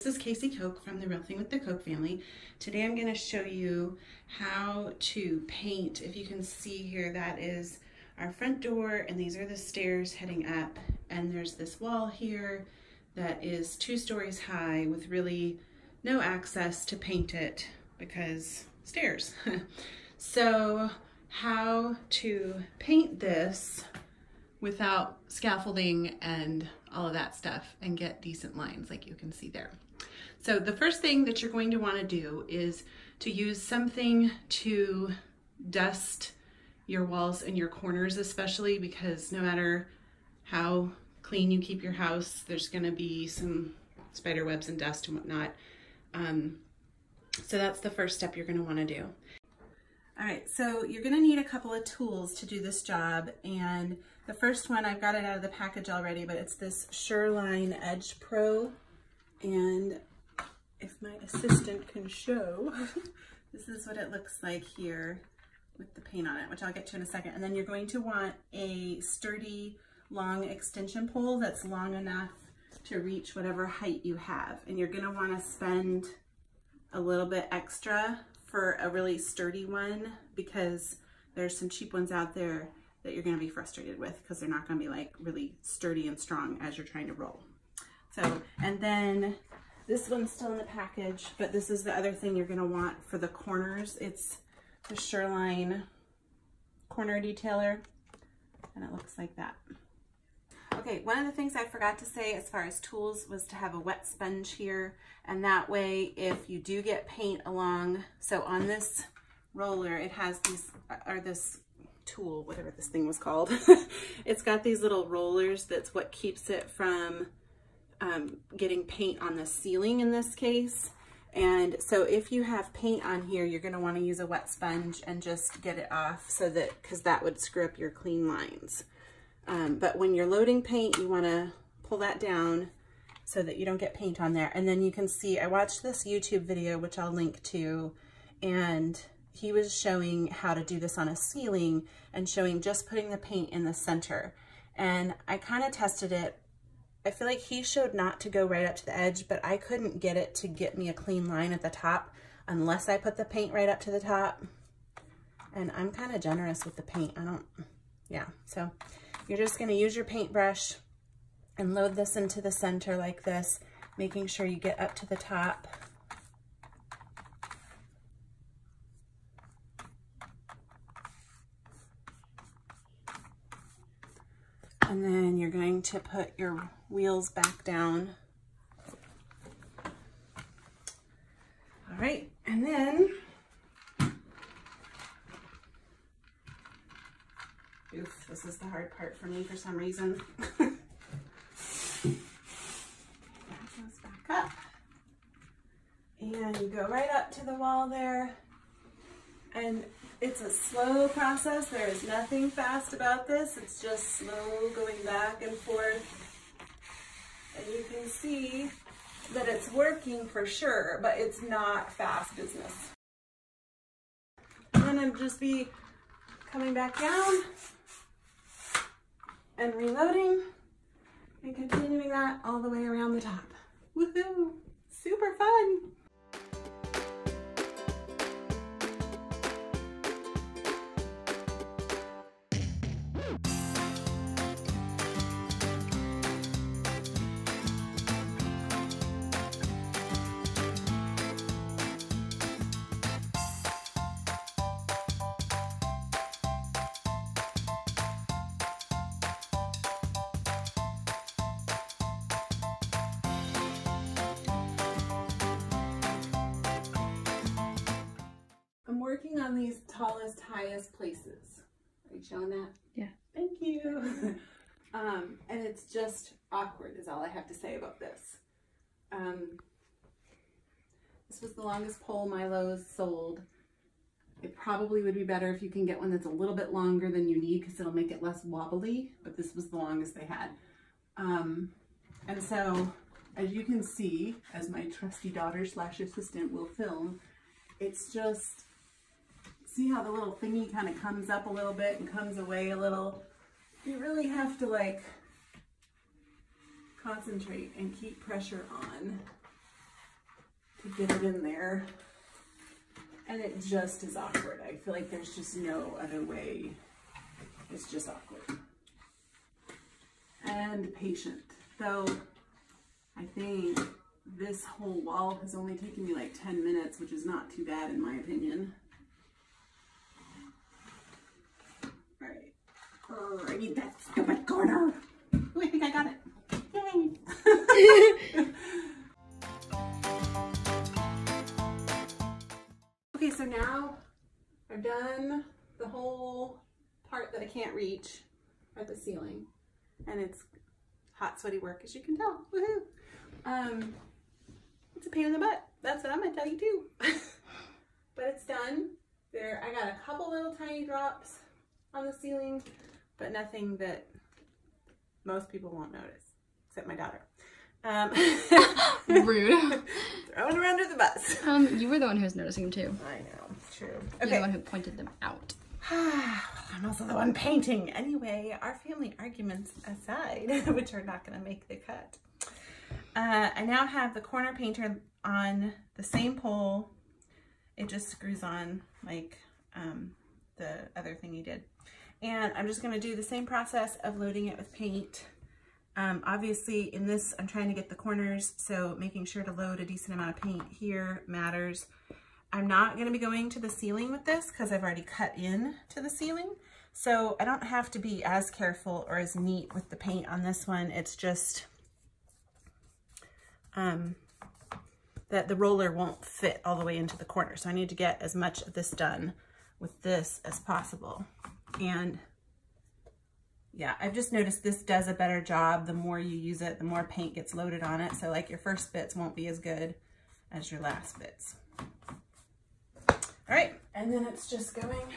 This is Casey Koch from The Real Thing with the Koch family. Today I'm going to show you how to paint. If you can see here, that is our front door and these are the stairs heading up, and there's this wall here that is 2 stories high with really no access to paint it because stairs. So how to paint this without scaffolding and all of that stuff and get decent lines like you can see there. So the first thing that you're going to want to do is to use something to dust your walls and your corners, especially because no matter how clean you keep your house, there's going to be some spider webs and dust and whatnot. So that's the first step you're going to want to do. All right, so you're going to need a couple of tools to do this job, and the first one, I've got it out of the package already, but it's this Shoreline Edge Pro, and if my assistant can show, this is what it looks like here with the paint on it, which I'll get to in a second. And then you're going to want a sturdy, long extension pole that's long enough to reach whatever height you have. And you're gonna wanna spend a little bit extra for a really sturdy one because there's some cheap ones out there that you're gonna be frustrated with because they're not gonna be like really sturdy and strong as you're trying to roll. So, and then this one's still in the package, but this is the other thing you're gonna want for the corners. It's the Shoreline corner detailer, and it looks like that. Okay, one of the things I forgot to say as far as tools was to have a wet sponge here, and that way if you do get paint along, so on this roller it has these, or this tool, whatever this thing was called, it's got these little rollers. That's what keeps it from getting paint on the ceiling in this case. And so if you have paint on here, you're going to want to use a wet sponge and just get it off, so that, because that would screw up your clean lines. But when you're loading paint, you want to pull that down so that you don't get paint on there. And then you can see, I watched this YouTube video, which I'll link to, and he was showing how to do this on a ceiling and showing just putting the paint in the center. And I kind of tested it. I feel like he showed not to go right up to the edge, but I couldn't get it to get me a clean line at the top unless I put the paint right up to the top. And I'm kind of generous with the paint. So you're just going to use your paintbrush and load this into the center like this, making sure you get up to the top. And then you're going to put your wheels back down. All right, and then, oof, this is the hard part for me for some reason. That goes back up. And you go right up to the wall there. And it's a slow process. There is nothing fast about this. It's just slow going back and forth. And you can see that it's working for sure, but it's not fast business. And then I'll just be coming back down and reloading and continuing that all the way around the top. Woohoo! Super fun! Working on these tallest, highest places. Are you showing that? Yeah. Thank you. And it's just awkward is all I have to say about this. This was the longest pole Milo's sold. It probably would be better if you can get one that's a little bit longer than you need because it'll make it less wobbly, but this was the longest they had. And so, as you can see, as my trusty daughter / assistant will film, it's just, see how the little thingy kind of comes up a little bit and comes away a little? You really have to like concentrate and keep pressure on to get it in there. And it just is awkward. I feel like there's just no other way. It's just awkward. And patient. Though I think this whole wall has only taken me like 10 minutes, which is not too bad in my opinion. All right. I need that stupid corner. Oh, I think I got it. Yay. Okay, so now I've done the whole part that I can't reach at the ceiling, and it's hot, sweaty work, as you can tell. Woohoo! It's a pain in the butt. That's what I'm gonna tell you too. But it's done. There, I got a couple little tiny drops on the ceiling, but nothing that most people won't notice, except my daughter. Rude. Throwing her under the bus. You were the one who was noticing them too. I know, it's true. You're the one who pointed them out. I'm also the one painting. Anyway, our family arguments aside, which are not going to make the cut. I now have the corner painter on the same pole. It just screws on like the other thing he did. And I'm just going to do the same process of loading it with paint. Obviously in this, I'm trying to get the corners, so making sure to load a decent amount of paint here matters. I'm not going to be going to the ceiling with this because I've already cut in to the ceiling. So I don't have to be as careful or as neat with the paint on this one. It's just that the roller won't fit all the way into the corner. So I need to get as much of this done with this as possible. And yeah, I've just noticed this does a better job. The more you use it, the more paint gets loaded on it. So like your first bits won't be as good as your last bits. All right, and then it's just going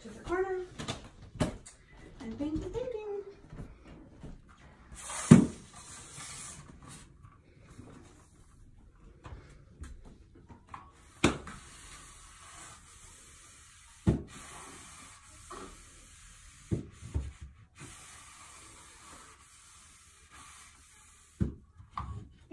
to the corner and painting.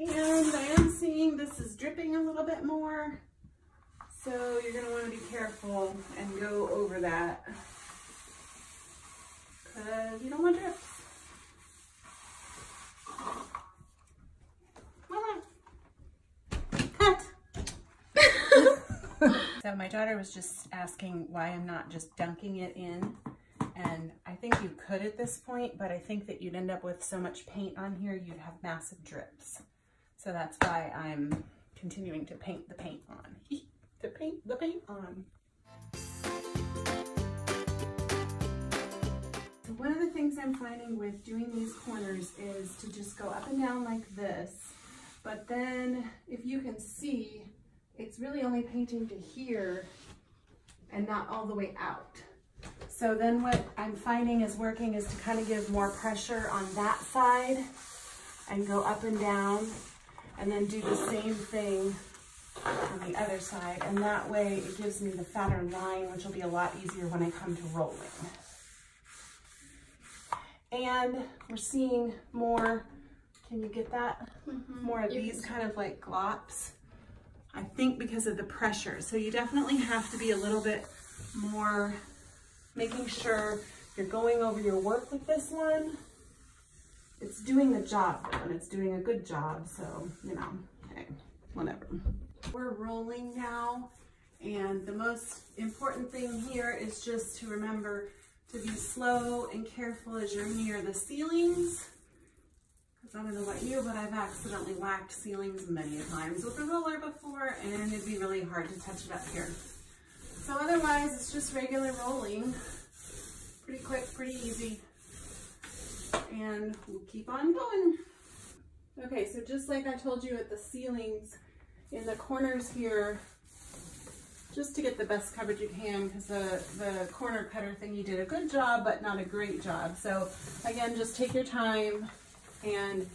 And I am seeing this is dripping a little bit more. So you're going to want to be careful and go over that because you don't want drips. Cut! So my daughter was just asking why I'm not just dunking it in. And I think you could at this point, but I think that you'd end up with so much paint on here, you'd have massive drips. So that's why I'm continuing to paint the paint on. To paint the paint on. So one of the things I'm finding with doing these corners is to just go up and down like this. But then if you can see, it's really only painting to here and not all the way out. So then what I'm finding is working is to kind of give more pressure on that side and go up and down and then do the same thing on the other side. And that way it gives me the fatter line, which will be a lot easier when I come to rolling. And we're seeing more, can you get that? More of these kind of like glops, I think because of the pressure. So you definitely have to be a little bit more making sure you're going over your work with this one. It's doing the job though, and it's doing a good job, so, you know, hey, whatever. We're rolling now, and the most important thing here is just to remember to be slow and careful as you're near the ceilings. Because I don't know about you, but I've accidentally whacked ceilings many times with a roller before, and it'd be really hard to touch it up here. So otherwise, it's just regular rolling. Pretty quick, pretty easy. And we'll keep on going. Okay, so just like I told you at the ceilings, in the corners here, just to get the best coverage you can, because the corner cutter thing, you did a good job, but not a great job. So again, just take your time and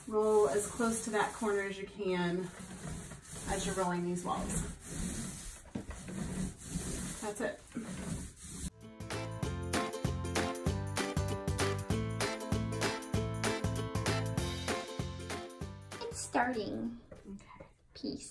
roll as close to that corner as you can as you're rolling these walls. That's it. It's starting. Okay. Peace.